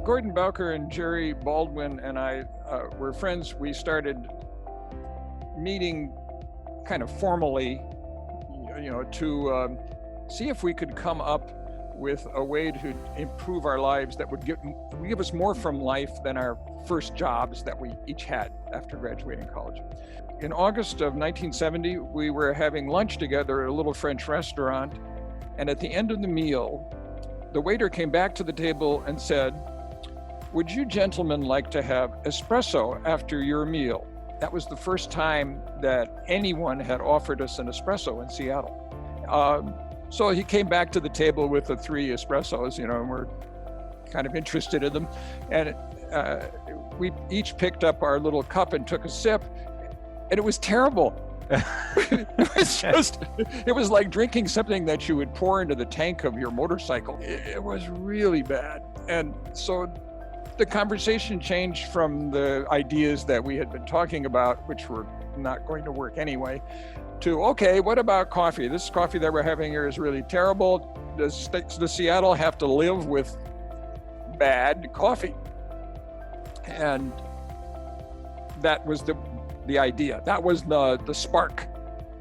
Gordon Bowker and Jerry Baldwin and I were friends. We started meeting kind of formally, to see if we could come up with a way to improve our lives that would give us more from life than our first jobs that we each had after graduating college. In August of 1970, we were having lunch together at a little French restaurant, and at the end of the meal, the waiter came back to the table and said, "Would you gentlemen like to have espresso after your meal?" That was the first time that anyone had offered us an espresso in Seattle. So he came back to the table with the 3 espressos, and we're kind of interested in them. And we each picked up our little cup and took a sip, and it was terrible. It was like drinking something that you would pour into the tank of your motorcycle. It was really bad. And so the conversation changed from the ideas that we had been talking about, which were not going to work anyway, to, okay, what about coffee? This coffee that we're having here is really terrible. Does Seattle have to live with bad coffee? And that was the idea. That was the spark.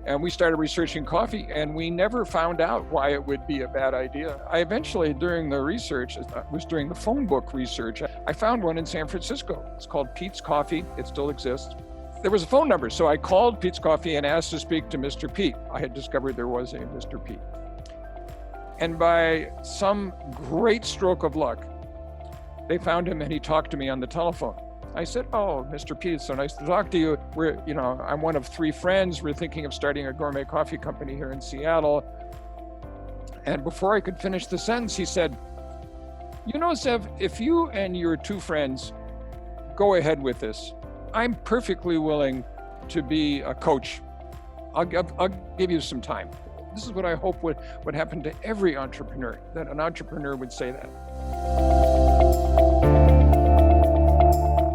And we started researching coffee, and we never found out why it would be a bad idea. I eventually, during the research, was doing the phone book research, I found one in San Francisco. It's called Pete's Coffee. It still exists. There was a phone number, so I called Pete's Coffee and asked to speak to Mr. Pete. I had discovered there was a Mr. Pete. And by some great stroke of luck, they found him and he talked to me on the telephone. I said, "Oh, Mr. Pete, it's so nice to talk to you. I'm one of 3 friends. We're thinking of starting a gourmet coffee company here in Seattle." And before I could finish the sentence, he said, "Zev, if you and your 2 friends go ahead with this, I'm perfectly willing to be a coach. I'll give you some time." This is what I hope would happen to every entrepreneur, that an entrepreneur would say that.